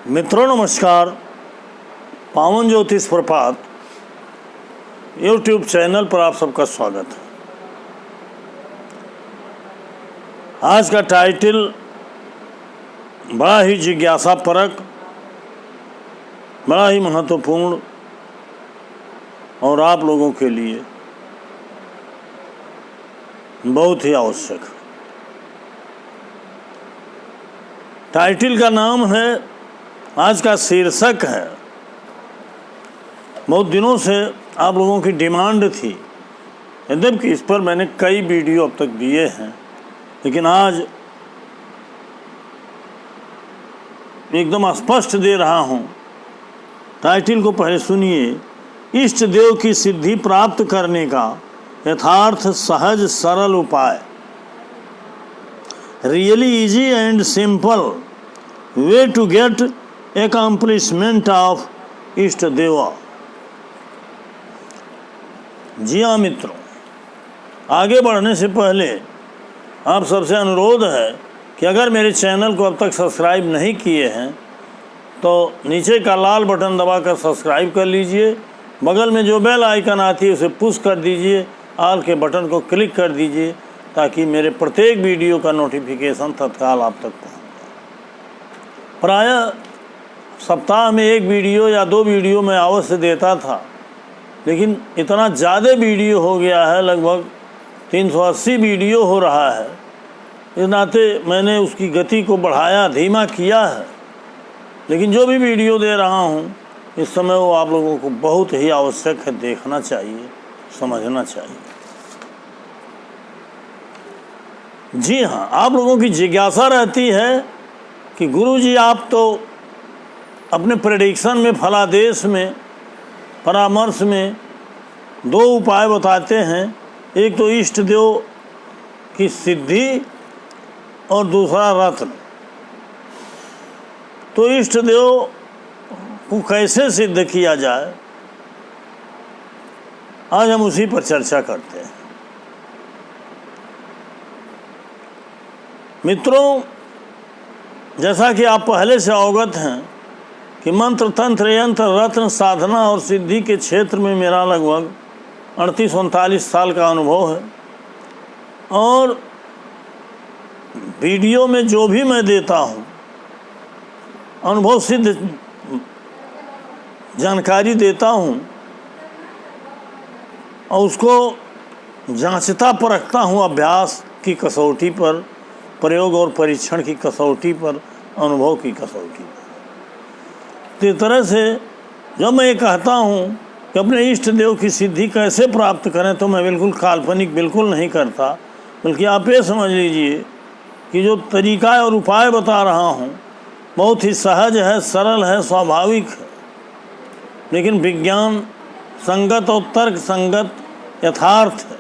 मित्रों नमस्कार। पावन ज्योतिष प्रभात यूट्यूब चैनल पर आप सबका स्वागत है। आज का टाइटल बड़ा ही जिज्ञासापरक, बड़ा ही महत्वपूर्ण और आप लोगों के लिए बहुत ही आवश्यक है। टाइटल का नाम है, आज का शीर्षक है, बहुत दिनों से आप लोगों की डिमांड थी, यद्यपि इस पर मैंने कई वीडियो अब तक दिए हैं, लेकिन आज एकदम स्पष्ट दे रहा हूँ। टाइटल को पहले सुनिए। इष्ट देव की सिद्धि प्राप्त करने का यथार्थ सहज सरल उपाय, really easy and simple way to get accomplishment of इष्ट देवा। जी हाँ मित्रों, आगे बढ़ने से पहले आप सबसे अनुरोध है कि अगर मेरे चैनल को अब तक सब्सक्राइब नहीं किए हैं तो नीचे का लाल बटन दबाकर सब्सक्राइब कर लीजिए। बगल में जो बेल आइकन आती है उसे पुश कर दीजिए, ऑल के बटन को क्लिक कर दीजिए, ताकि मेरे प्रत्येक वीडियो का नोटिफिकेशन तत्काल आप तक पहुँचे। प्रायः सप्ताह में एक वीडियो या दो वीडियो मैं अवश्य देता था, लेकिन इतना ज़्यादा वीडियो हो गया है, लगभग 380 वीडियो हो रहा है। इस नाते मैंने उसकी गति को बढ़ाया, धीमा किया है, लेकिन जो भी वीडियो दे रहा हूँ इस समय वो आप लोगों को बहुत ही आवश्यक है, देखना चाहिए, समझना चाहिए। जी हाँ, आप लोगों की जिज्ञासा रहती है कि गुरुजी आप तो अपने प्रेडिक्शन में, फलादेश में, परामर्श में दो उपाय बताते हैं, एक तो इष्ट देव की सिद्धि और दूसरा रत्न। तो इष्ट देव को कैसे सिद्ध किया जाए, आज हम उसी पर चर्चा करते हैं। मित्रों, जैसा कि आप पहले से अवगत हैं कि मंत्र, तंत्र, यंत्र, रत्न, साधना और सिद्धि के क्षेत्र में मेरा लगभग 38-39 साल का अनुभव है, और वीडियो में जो भी मैं देता हूँ अनुभव सिद्ध जानकारी देता हूँ और उसको जांचता परखता हूँ अभ्यास की कसौटी पर, प्रयोग और परीक्षण की कसौटी पर, अनुभव की कसौटी पर। तो इस तरह से जब मैं ये कहता हूँ कि अपने इष्ट देव की सिद्धि कैसे प्राप्त करें, तो मैं बिल्कुल काल्पनिक बिल्कुल नहीं करता, बल्कि आप ये समझ लीजिए कि जो तरीका और उपाय बता रहा हूँ बहुत ही सहज है, सरल है, स्वाभाविक है, लेकिन विज्ञान संगत और तर्क संगत यथार्थ है।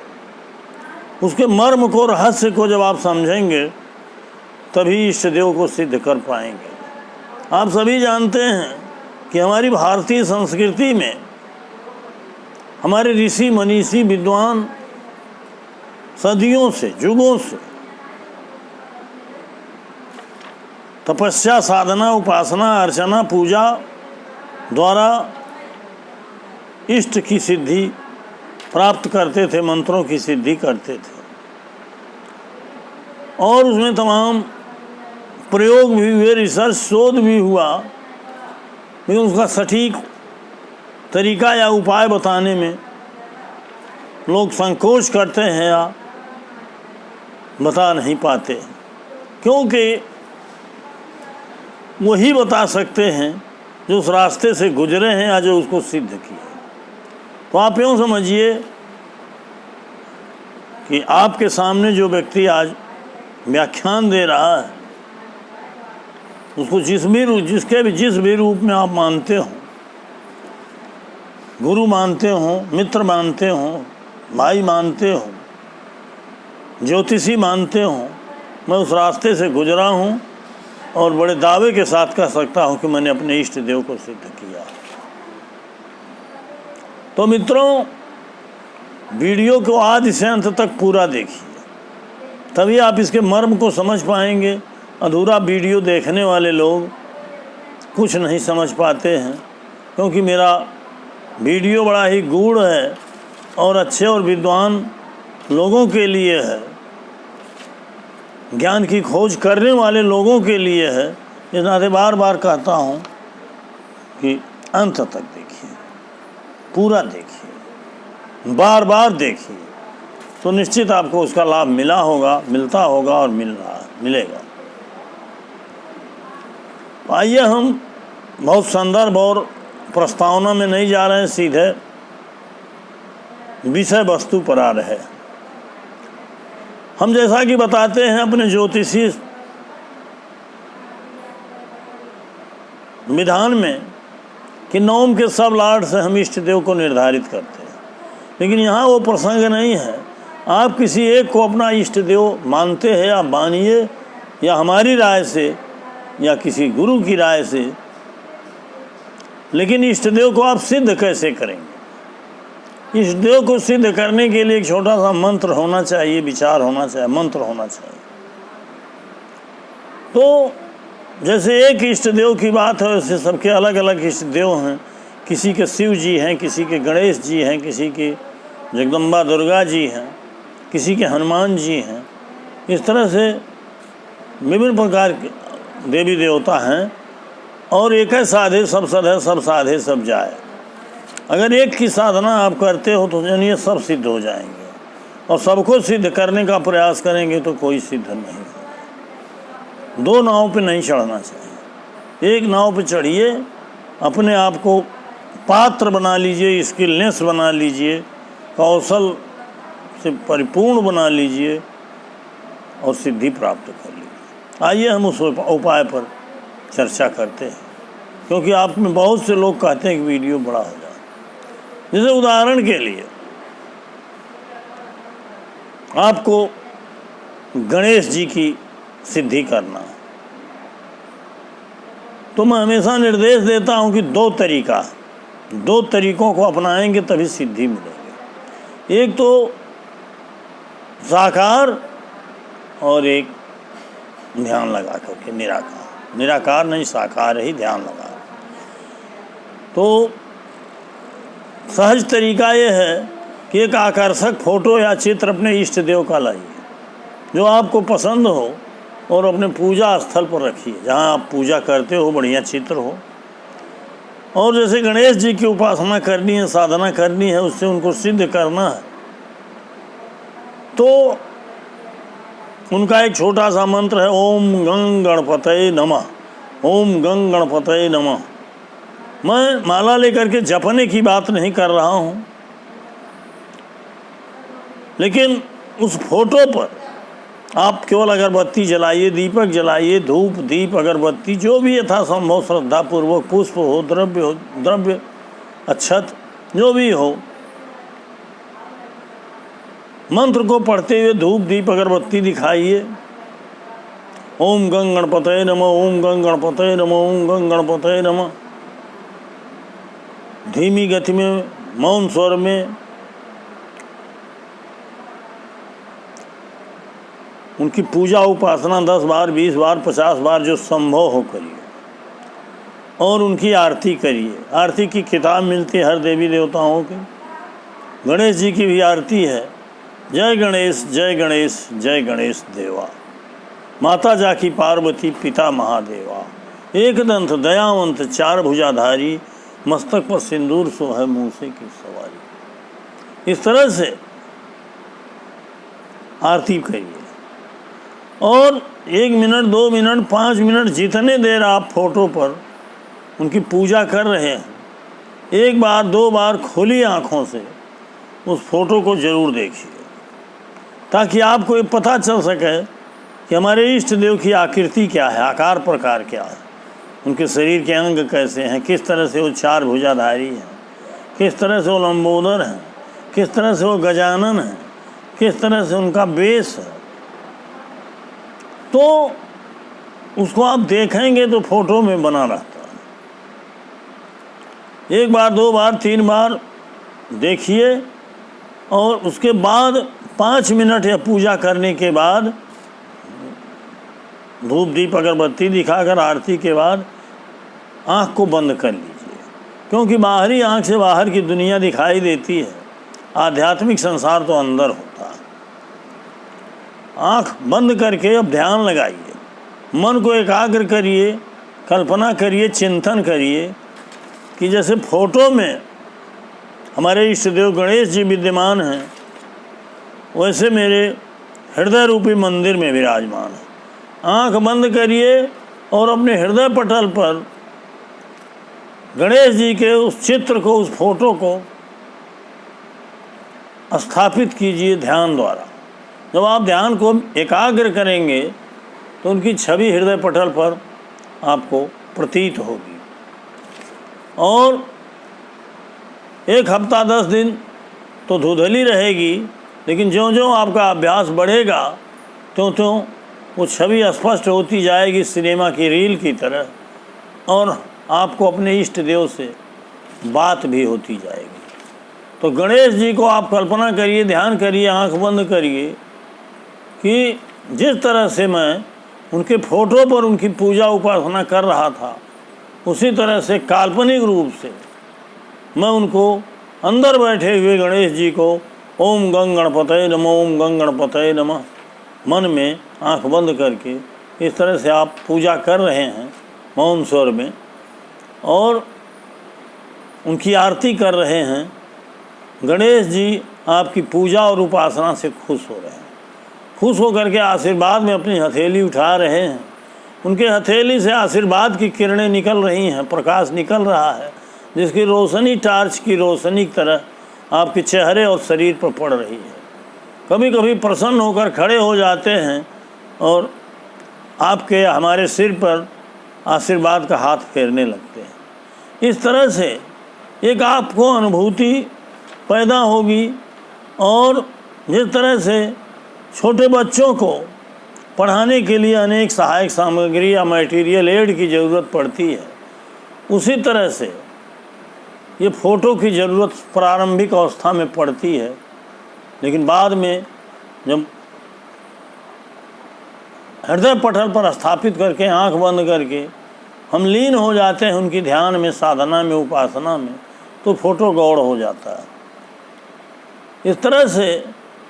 उसके मर्म को, रहस्य को जब आप समझेंगे तभी इष्ट देव को सिद्ध कर पाएंगे। आप सभी जानते हैं कि हमारी भारतीय संस्कृति में हमारे ऋषि मनीषी विद्वान सदियों से, युगों से तपस्या, साधना, उपासना, अर्चना, पूजा द्वारा इष्ट की सिद्धि प्राप्त करते थे, मंत्रों की सिद्धि करते थे, और उसमें तमाम प्रयोग भी हुए, रिसर्च, शोध भी हुआ, लेकिन उसका सटीक तरीका या उपाय बताने में लोग संकोच करते हैं या बता नहीं पाते, क्योंकि वही बता सकते हैं जो उस रास्ते से गुजरे हैं या जो उसको सिद्ध किए। तो आप यूँ समझिए कि आपके सामने जो व्यक्ति आज व्याख्यान दे रहा है, उसको जिस भी रूप में आप मानते हो, गुरु मानते हो, मित्र मानते हो, भाई मानते हो, ज्योतिषी मानते हो, मैं उस रास्ते से गुजरा हूँ और बड़े दावे के साथ कह सकता हूँ कि मैंने अपने इष्ट देव को सिद्ध किया। तो मित्रों, वीडियो को आदि से अंत तक पूरा देखिए, तभी आप इसके मर्म को समझ पाएंगे। अधूरा वीडियो देखने वाले लोग कुछ नहीं समझ पाते हैं, क्योंकि मेरा वीडियो बड़ा ही गूढ़ है और अच्छे और विद्वान लोगों के लिए है, ज्ञान की खोज करने वाले लोगों के लिए है। इस नाते बार बार कहता हूँ कि अंत तक देखिए, पूरा देखिए, बार बार देखिए, तो निश्चित आपको उसका लाभ मिला होगा, मिलता होगा और मिलेगा। आइए हम बहुत संदर्भ और प्रस्तावना में नहीं जा रहे हैं, सीधे विषय वस्तु पर आ रहे हैं। हम जैसा कि बताते हैं अपने ज्योतिषी विधान में कि नवम के सब लाड से हम इष्ट देव को निर्धारित करते हैं, लेकिन यहाँ वो प्रसंग नहीं है। आप किसी एक को अपना इष्ट देव मानते हैं या मानिए, या हमारी राय से या किसी गुरु की राय से, लेकिन इष्ट देव को आप सिद्ध कैसे करेंगे? इष्ट देव को सिद्ध करने के लिए एक छोटा सा मंत्र होना चाहिए, विचार होना चाहिए, मंत्र होना चाहिए। तो जैसे एक इष्ट देव की बात है, वैसे सबके अलग अलग इष्ट देव हैं। किसी के शिव जी हैं, किसी के गणेश जी हैं, किसी की जगदम्बा दुर्गा जी हैं, किसी के हनुमान जी हैं। इस तरह से विभिन्न प्रकार के देवी देवता हैं, और एक है साधे सब सधे, सब साधे सब जाए। अगर एक की साधना आप करते हो तो जानिए सब सिद्ध हो जाएंगे, और सबको सिद्ध करने का प्रयास करेंगे तो कोई सिद्ध नहीं होगा। दो नाव पे नहीं चढ़ना चाहिए, एक नाव पे चढ़िए, अपने आप को पात्र बना लीजिए, स्किलनेस बना लीजिए, कौशल से परिपूर्ण बना लीजिए और सिद्धि प्राप्त कर लीजिए। आइए हम उस उपाय पर चर्चा करते हैं, क्योंकि आप में बहुत से लोग कहते हैं कि वीडियो बड़ा हो जाए। जैसे उदाहरण के लिए आपको गणेश जी की सिद्धि करना है, तो मैं हमेशा निर्देश देता हूं कि दो तरीकों को अपनाएंगे तभी सिद्धि मिलेगी। एक तो साकार और एक ध्यान लगा करके निराकार नहीं, साकार ही ध्यान लगा। तो सहज तरीका ये है कि एक आकर्षक फोटो या चित्र अपने इष्ट देव का लाइए, जो आपको पसंद हो, और अपने पूजा स्थल पर रखिए, जहाँ आप पूजा करते हो बढ़िया चित्र हो। और जैसे गणेश जी की उपासना करनी है, साधना करनी है, उससे उनको सिद्ध करना है, तो उनका एक छोटा सा मंत्र है, ओम गंग गणपतये नमः, ओम गंग गणपतये नमः। मैं माला लेकर के जपने की बात नहीं कर रहा हूँ, लेकिन उस फोटो पर आप केवल अगरबत्ती जलाइए, दीपक जलाइए, धूप दीप अगरबत्ती जो भी यथासंभव श्रद्धापूर्वक, पुष्प हो, द्रव्य अक्षत जो भी हो, मंत्र को पढ़ते हुए धूप दीप अगरबत्ती दिखाइए। ओम गंग गणपतये नमः, ओम गंग गणपतये नमः, ओम गंग गणपतये नमः। धीमी गति में, मौन स्वर में उनकी पूजा उपासना 10 बार, 20 बार, 50 बार जो संभव हो करिए, और उनकी आरती करिए। आरती की किताब मिलती है हर देवी देवताओं की। गणेश जी की भी आरती है, जय गणेश जय गणेश जय गणेश देवा, माता जाकी पार्वती पिता महादेवा, एक दंत दयावंत चार भुजाधारी, मस्तक पर सिंदूर सोहै मूसे की सवारी। इस तरह से आरती करिए, और 1 मिनट 2 मिनट 5 मिनट जितने देर आप फोटो पर उनकी पूजा कर रहे हैं, 1 बार 2 बार खुली आँखों से उस फोटो को जरूर देखिए, ताकि आपको ये पता चल सके कि हमारे इष्ट देव की आकृति क्या है, आकार प्रकार क्या है, उनके शरीर के अंग कैसे हैं, किस तरह से वो 4 भुजाधारी हैं, किस तरह से वो लंबोदर हैं, किस तरह से वो गजानन हैं, किस तरह से उनका वेश है। तो उसको आप देखेंगे तो फोटो में बना रहता है। 1 बार 2 बार 3 बार देखिए, और उसके बाद 5 मिनट या पूजा करने के बाद धूप दीप अगरबत्ती दिखाकर आरती के बाद आँख को बंद कर लीजिए, क्योंकि बाहरी आँख से बाहर की दुनिया दिखाई देती है, आध्यात्मिक संसार तो अंदर होता है। आँख बंद करके अब ध्यान लगाइए, मन को एकाग्र करिए, कल्पना करिए, चिंतन करिए कि जैसे फोटो में हमारे इष्ट देव गणेश जी विद्यमान हैं, वैसे मेरे हृदय रूपी मंदिर में विराजमान है। आँख बंद करिए और अपने हृदय पटल पर गणेश जी के उस चित्र को, उस फोटो को स्थापित कीजिए ध्यान द्वारा। जब आप ध्यान को एकाग्र करेंगे तो उनकी छवि हृदय पटल पर आपको प्रतीत होगी। और 1 हफ्ता 10 दिन तो धुंधली रहेगी, लेकिन ज्यों-ज्यों आपका अभ्यास बढ़ेगा त्यों-त्यों वो छवि स्पष्ट होती जाएगी सिनेमा की रील की तरह, और आपको अपने इष्ट देव से बात भी होती जाएगी। तो गणेश जी को आप कल्पना करिए, ध्यान करिए, आंख बंद करिए कि जिस तरह से मैं उनके फोटो पर उनकी पूजा उपासना कर रहा था, उसी तरह से काल्पनिक रूप से मैं उनको अंदर बैठे हुए गणेश जी को ओम गंग गणपतये नमः, ओम गंग गणपतये नमः मन में आंख बंद करके इस तरह से आप पूजा कर रहे हैं मौन स्वर में, और उनकी आरती कर रहे हैं। गणेश जी आपकी पूजा और उपासना से खुश हो रहे हैं, खुश होकर के आशीर्वाद में अपनी हथेली उठा रहे हैं। उनके हथेली से आशीर्वाद की किरणें निकल रही हैं, प्रकाश निकल रहा है, जिसकी रोशनी टार्च की रोशनी की तरह आपके चेहरे और शरीर पर पड़ रही है। कभी कभी प्रसन्न होकर खड़े हो जाते हैं और आपके हमारे सिर पर आशीर्वाद का हाथ फेरने लगते हैं। इस तरह से एक आपको अनुभूति पैदा होगी। और जिस तरह से छोटे बच्चों को पढ़ाने के लिए अनेक सहायक सामग्री या मटेरियल एड की ज़रूरत पड़ती है, उसी तरह से ये फ़ोटो की ज़रूरत प्रारंभिक अवस्था में पड़ती है, लेकिन बाद में जब हृदय पटल पर स्थापित करके आंख बंद करके हम लीन हो जाते हैं उनकी ध्यान में, साधना में, उपासना में, तो फोटो गौड़ हो जाता है। इस तरह से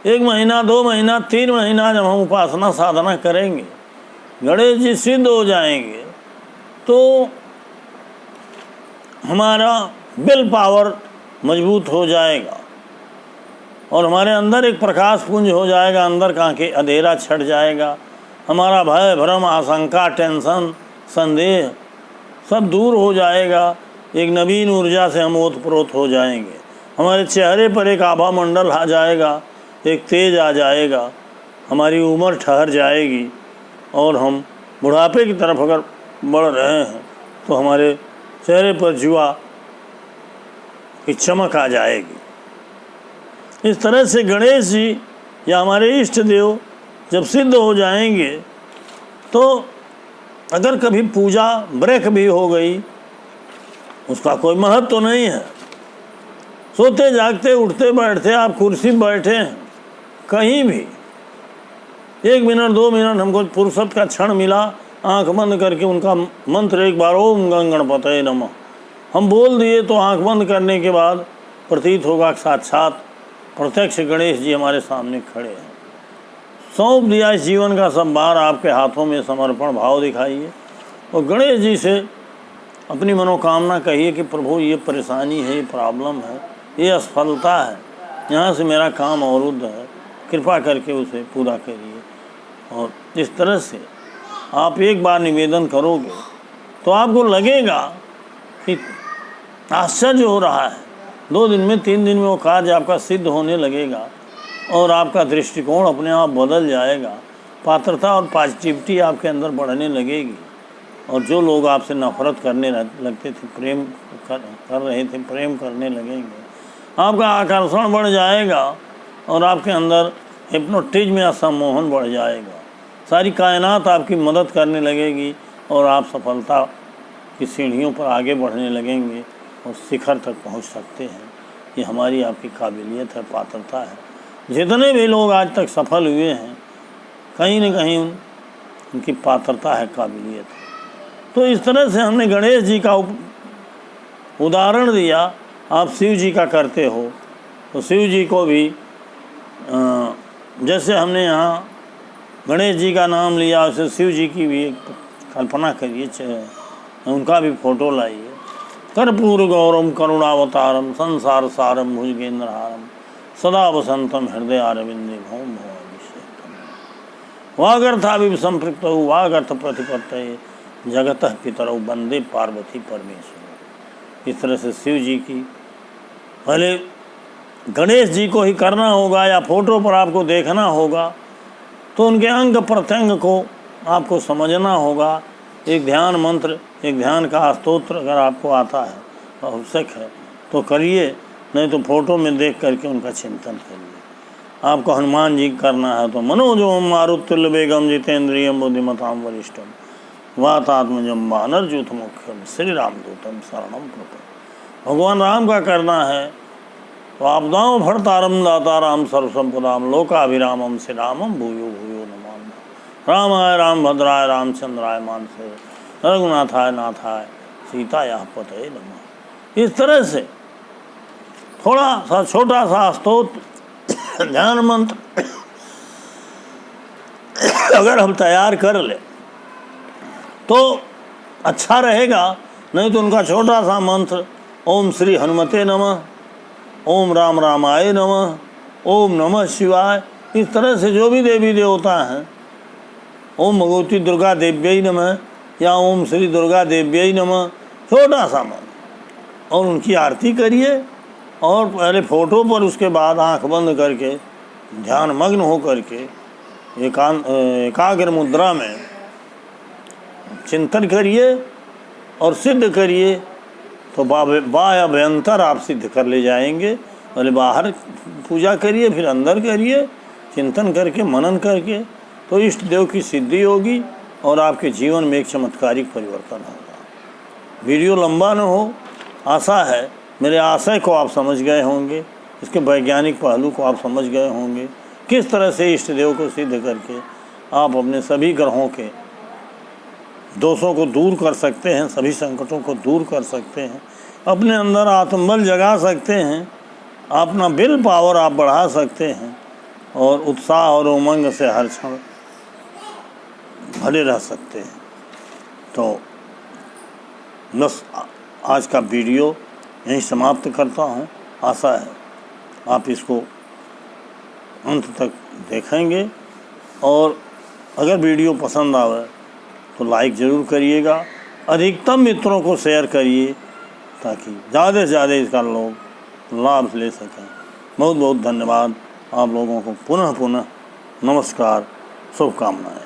1 महीना, 2 महीना, 3 महीना जब हम उपासना साधना करेंगे, गणेश जी सिद्ध हो जाएंगे, तो हमारा विल पावर मजबूत हो जाएगा और हमारे अंदर एक प्रकाश पुंज हो जाएगा, अंदर का के अंधेरा छट जाएगा। हमारा भय, भ्रम, आशंका, टेंशन, संदेह सब दूर हो जाएगा। एक नवीन ऊर्जा से हम ओतप्रोत हो जाएंगे। हमारे चेहरे पर एक आभा मंडल आ जाएगा, एक तेज आ जाएगा, हमारी उम्र ठहर जाएगी और हम बुढ़ापे की तरफ अगर बढ़ रहे हैं तो हमारे चेहरे पर जुआ की चमक आ जाएगी। इस तरह से गणेश जी या हमारे इष्ट देव जब सिद्ध हो जाएंगे, तो अगर कभी पूजा ब्रेक भी हो गई, उसका कोई महत्व तो नहीं है। सोते जागते, उठते बैठते आप कुर्सी पर बैठे हैं, कहीं भी 1 मिनट 2 मिनट हमको फुर्सत का क्षण मिला, आंख बंद करके उनका मंत्र एक बार ओम गंग गणपतये नमः हम बोल दिए, तो आंख बंद करने के बाद प्रतीत होगा साक्षात प्रत्यक्ष गणेश जी हमारे सामने खड़े हैं। सौंप दिया इस जीवन का सब भार आपके हाथों में, समर्पण भाव दिखाइए और गणेश जी से अपनी मनोकामना कहिए कि प्रभु ये परेशानी है, ये प्रॉब्लम है, ये असफलता है, यहाँ से मेरा काम अवरुद्ध है, कृपा करके उसे पूरा करिए। और इस तरह से आप एक बार निवेदन करोगे तो आपको लगेगा कि आश्चर्य हो रहा है। 2 दिन में, 3 दिन में वो कार्य आपका सिद्ध होने लगेगा और आपका दृष्टिकोण अपने आप बदल जाएगा। पात्रता और पॉजिटिविटी आपके अंदर बढ़ने लगेगी और जो लोग आपसे नफरत करने लगते थे, प्रेम कर रहे थे, प्रेम करने लगेंगे। आपका आकर्षण बढ़ जाएगा और आपके अंदर हिप्नोटिज्म या सम्मोहन बढ़ जाएगा। सारी कायनात आपकी मदद करने लगेगी और आप सफलता की सीढ़ियों पर आगे बढ़ने लगेंगे और शिखर तक पहुंच सकते हैं। ये हमारी आपकी काबिलियत है, पात्रता है। जितने भी लोग आज तक सफल हुए हैं, कहीं न कहीं उनकी पात्रता है, काबिलियत है। तो इस तरह से हमने गणेश जी का उदाहरण दिया। आप शिव जी का करते हो तो शिव जी को भी जैसे हमने यहाँ गणेश जी का नाम लिया, वैसे शिव जी की भी एक कल्पना करिए, उनका भी फोटो लाइए। कर्पूर गौरम करुणावतारम संसार सारम भुजगेंद्रहारम सदा वसंतम हृदय अरविंदे भौम भवाभिषेकम वागर्थाभिव संपृक्त वागर्थ प्रतिपत्तये जगतः पितरौ वंदे पार्वती परमेश्वर। इस तरह से शिव जी की पहले गणेश जी को ही करना होगा या फोटो पर आपको देखना होगा तो उनके अंग प्रत्यंग को आपको समझना होगा। एक ध्यान मंत्र, एक ध्यान का स्तोत्र अगर आपको आता है तो आवश्यक है तो करिए, नहीं तो फोटो में देख करके उनका चिंतन करिए। आपको हनुमान जी करना है तो मनोजोम मारुतुल्य वेगम जितेंद्रियम बुद्धिमताम वरिष्ठम वातात्मजम वानरजूथ मुख्यम श्री रामदूतम शरणम प्रपन्न। भगवान राम का करना है तो आपदाओं भरतारम दाताराम सर्वसंपदाम लोकाभिरामम श्री रामम भूयो भूयो नमामि रामाय रामभद्राय रामचंद्राय मानसे रघुनाथाय नाथाय सीताया पतये नमः। इस तरह से थोड़ा सा छोटा सा स्तोत्र ध्यान मंत्र अगर हम तैयार कर ले तो अच्छा रहेगा, नहीं तो उनका छोटा सा मंत्र ओम श्री हनुमते नमः, ओम राम रामाय नमः, ओम नमः शिवाय, इस तरह से जो भी देवी देवता हैं, ओम भगवती दुर्गा देव्यै नमः या ओम श्री दुर्गा देव्यै नमः, छोटा सा मंत्र, और उनकी आरती करिए। और पहले फ़ोटो पर, उसके बाद आंख बंद करके ध्यान मग्न हो करके एकाग्र मुद्रा में चिंतन करिए और सिद्ध करिए तो बाह्य अभ्यंतर आप सिद्ध कर ले जाएंगे। पहले बाहर पूजा करिए, फिर अंदर करिए, चिंतन करके मनन करके, तो इष्ट देव की सिद्धि होगी और आपके जीवन में एक चमत्कारिक परिवर्तन होगा। वीडियो लंबा न हो, आशा है मेरे आशय को आप समझ गए होंगे, इसके वैज्ञानिक पहलू को आप समझ गए होंगे, किस तरह से इष्ट देव को सिद्ध करके आप अपने सभी ग्रहों के दोषों को दूर कर सकते हैं, सभी संकटों को दूर कर सकते हैं, अपने अंदर आत्मबल जगा सकते हैं, अपना विल पावर आप बढ़ा सकते हैं और उत्साह और उमंग से हर क्षण भरे रह सकते हैं। तो बस आज का वीडियो यहीं समाप्त करता हूँ। आशा है आप इसको अंत तक देखेंगे और अगर वीडियो पसंद आवे तो लाइक ज़रूर करिएगा, अधिकतम मित्रों को शेयर करिए ताकि ज़्यादा से ज़्यादा इसका लोग लाभ ले सकें। बहुत बहुत धन्यवाद आप लोगों को, पुनः नमस्कार, शुभकामनाएं।